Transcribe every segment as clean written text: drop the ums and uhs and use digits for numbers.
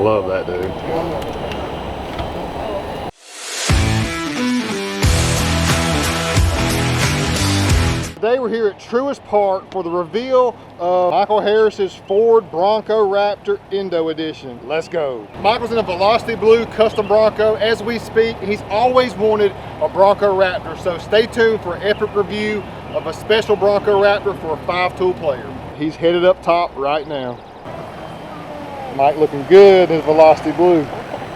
love that, dude. Today we're here at Truist Park for the reveal of Michael Harris's Ford Bronco Raptor Indo Edition. Let's go. Michael's in a Velocity Blue custom Bronco. As we speak, he's always wanted a Bronco Raptor, so stay tuned for an epic review of a special Bronco Raptor for a 5-tool player. He's headed up top right now. Mike looking good in his Velocity Blue.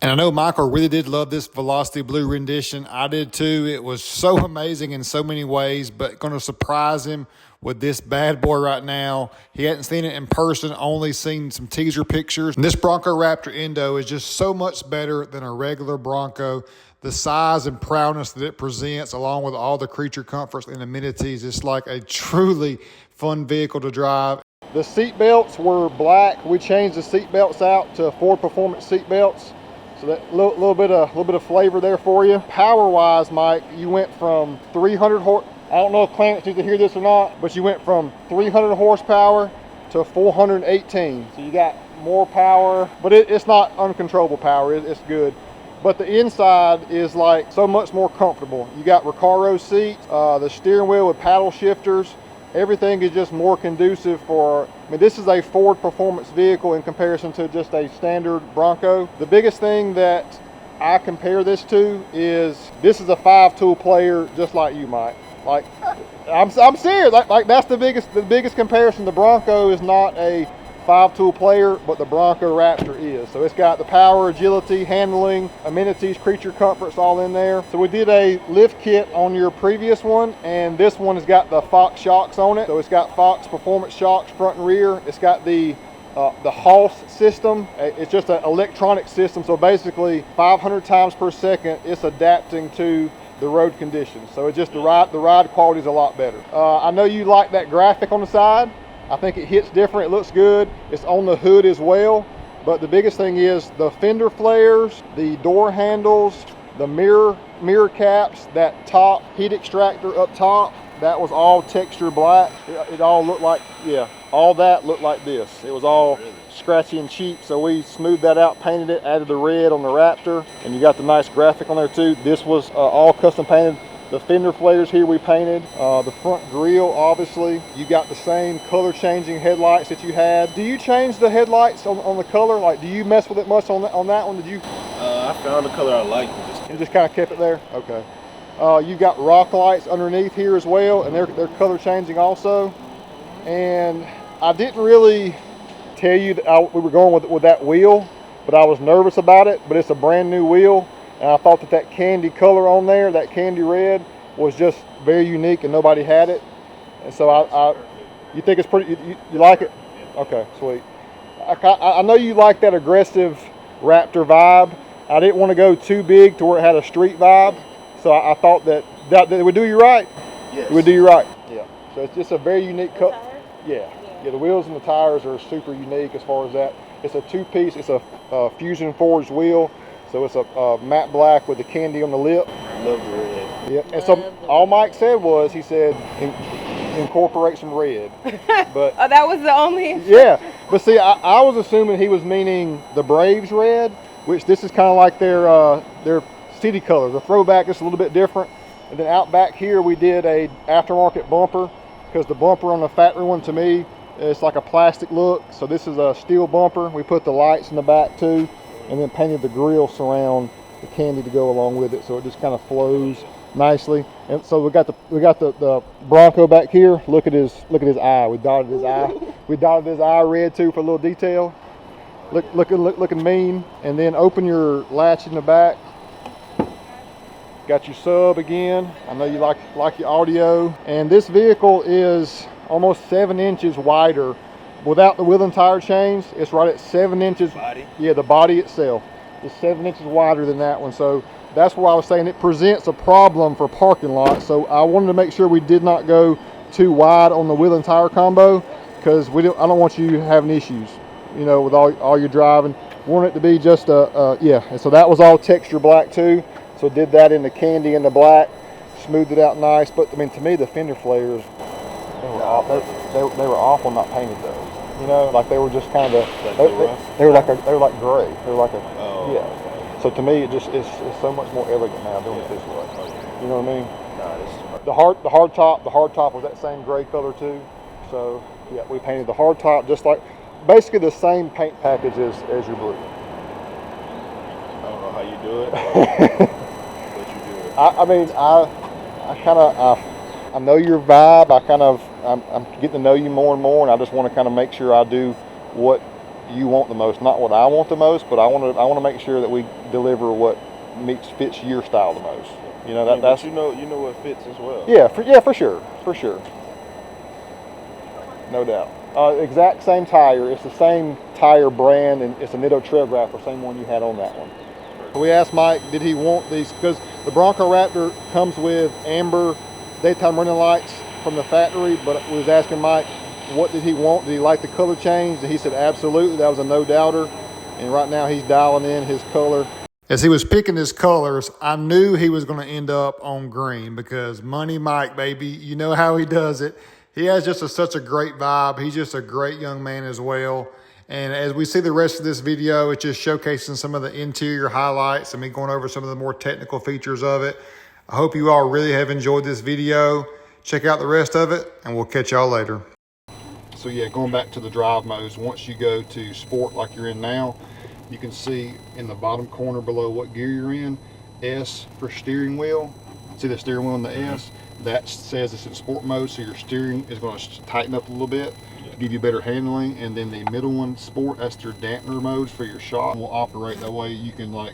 And I know Michael really did love this Velocity Blue rendition. I did too. It was so amazing in so many ways, but going to surprise him with this bad boy right now. He hadn't seen it in person, only seen some teaser pictures. And this Bronco Raptor Indo is just so much better than a regular Bronco. The size and proudness that it presents, along with all the creature comforts and amenities, it's like a truly fun vehicle to drive. The seat belts were black. We changed the seat belts out to Ford Performance seat belts. So that little bit of flavor there for you. Power-wise, Mike, you went from 300 horse. I don't know if Clarence needs to hear this or not, but you went from 300 horsepower to 418. So you got more power, but it's not uncontrollable power. It's good. But the inside is like so much more comfortable. You got Recaro seats, the steering wheel with paddle shifters. Everything is just more conducive for, I mean, this is a Ford performance vehicle in comparison to just a standard Bronco. The biggest thing that I compare this to is, this is a 5-tool player just like you, Mike. Like, I'm serious, like that's the biggest comparison. The Bronco is not a 5-tool player, but the Bronco Raptor is. So it's got the power, agility, handling, amenities, creature comforts all in there. So we did a lift kit on your previous one, and this one has got the Fox shocks on it. So it's got Fox performance shocks front and rear. It's got the Hoss system. It's just an electronic system. So basically 500 times per second, it's adapting to the road conditions. So it's just the ride quality is a lot better. I know you like that graphic on the side. I think it hits different, it looks good. It's on the hood as well. But the biggest thing is the fender flares, the door handles, the mirror caps, that top heat extractor up top, that was all texture black. It all looked like, yeah, all that looked like this. It was all scratchy and cheap, so we smoothed that out, painted it, added the red on the Raptor, and you got the nice graphic on there too. This was all custom painted. The fender flares here we painted. The front grille, obviously. You got the same color changing headlights that you had. Do you change the headlights on the color? Like, do you mess with it much on that one? Did you? I found the color I liked and just kind of kept it there? Okay. You got rock lights underneath here as well, and they're color changing also. And I didn't really tell you that we were going with that wheel, but I was nervous about it, but it's a brand new wheel. And I thought that candy color on there, that candy red, was just very unique and nobody had it. And so you think it's pretty, you like it? Okay, sweet. I know you like that aggressive Raptor vibe. I didn't want to go too big to where it had a street vibe. So I thought that it would do you right. Yes. It would do you right. Yeah. So it's just a very unique cut. Yeah. Yeah, the wheels and the tires are super unique as far as that. It's a two-piece, it's a Fusion forged wheel. So it's a matte black with the candy on the lip. Love the red. Yeah, and so all Mike said was, he said, incorporate some red. But oh, that was the only. Yeah, but see, I was assuming he was meaning the Braves red, which this is kind of like their city colors. The throwback is a little bit different. And then out back here, we did a aftermarket bumper, because the bumper on the factory one, to me, it's like a plastic look. So this is a steel bumper. We put the lights in the back too, and then painted the grille surround the candy to go along with it, so it just kind of flows nicely. And so we got the Bronco back here. Look at his eye. We dotted his eye. We dotted his eye red too for a little detail. Looking mean. And then open your latch in the back. Got your sub again. I know you like your audio. And this vehicle is almost 7 inches wider. Without the wheel and tire change, it's right at 7 inches. Body? Yeah, the body itself is 7 inches wider than that one. So that's why I was saying it presents a problem for parking lots. So I wanted to make sure we did not go too wide on the wheel and tire combo, because I don't want you having issues, you know, with all your driving. Want it to be just yeah. And so that was all texture black too. So did that in the candy and the black, smoothed it out nice. But I mean, to me, the fender flares, they were awful not painted though. You know, like they were just kind of Like they were like gray. They were like a Oh. yeah. So to me, it just it's so much more elegant now doing it this way. Oh, yeah. You know what I mean? Nah, this is perfect. The hard top was that same gray color too. So yeah, we painted the hard top just like basically the same paint package as your blue. I don't know how you do it, but you do it. I mean, I kind of I know your vibe. I'm getting to know you more and more, and I just want to kind of make sure I do what you want the most, not what I want the most, but I want to make sure that we deliver what fits your style the most. You know Yeah, that's but you know what fits as well. yeah, for sure, no doubt. Exact same tire. It's the same tire brand, and it's a Nitto Trail Grapher, same one you had on that one. We asked Mike, did he want these, because the Bronco Raptor comes with amber daytime running lights from the factory, but we was asking Mike, what did he want? Did he like the color change? And he said, absolutely, that was a no-doubter. And right now he's dialing in his color. As he was picking his colors, I knew he was going to end up on green because Money Mike, baby, you know how he does it. He has just such a great vibe. He's just a great young man as well. And as we see the rest of this video, it's just showcasing some of the interior highlights and me going over some of the more technical features of it. I hope you all really have enjoyed this video. Check out the rest of it, and we'll catch y'all later. So yeah, going back to the drive modes, once you go to sport like you're in now, you can see in the bottom corner below what gear you're in, S for steering wheel. See the steering wheel in the S? That says it's in sport mode, so your steering is going to tighten up a little bit to give you better handling. And then the middle one, sport, that's your dampener modes for your shock. Will operate that way you can like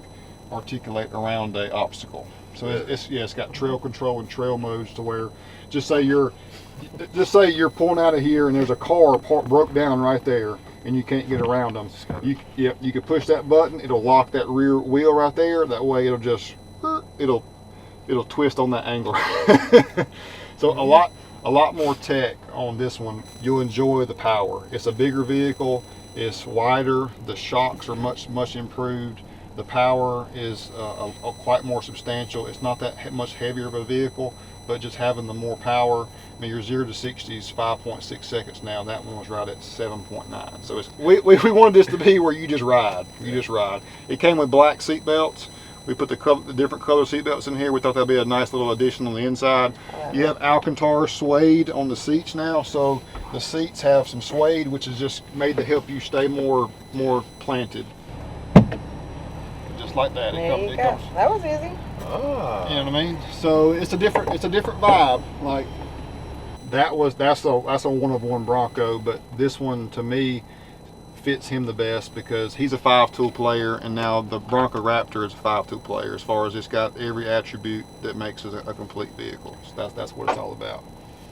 articulate around a obstacle. So it's got trail control and trail modes to where just say you're pulling out of here and there's a car broke down right there and you can't get around them. You can push that button, it'll lock that rear wheel right there. That way it'll just it'll twist on that angle. So a lot more tech on this one. You'll enjoy the power. It's a bigger vehicle, it's wider, the shocks are much improved. The power is quite more substantial. It's not that much heavier of a vehicle, but just having the more power. I mean, your 0 to 60 is 5.6 seconds now. That one was right at 7.9. So we wanted this to be where you just ride. You just ride. It came with black seat belts. We put the different color seat belts in here. We thought that'd be a nice little addition on the inside. You have Alcantara suede on the seats now, so the seats have some suede, which is just made to help you stay more planted. Just like that. There you go. That was easy. Ah. You know what I mean? So it's a different vibe. Like that's a one-of-one Bronco, but this one to me fits him the best because he's a 5-tool player, and now the Bronco Raptor is a 5-tool player as far as it's got every attribute that makes it a complete vehicle. So that's what it's all about.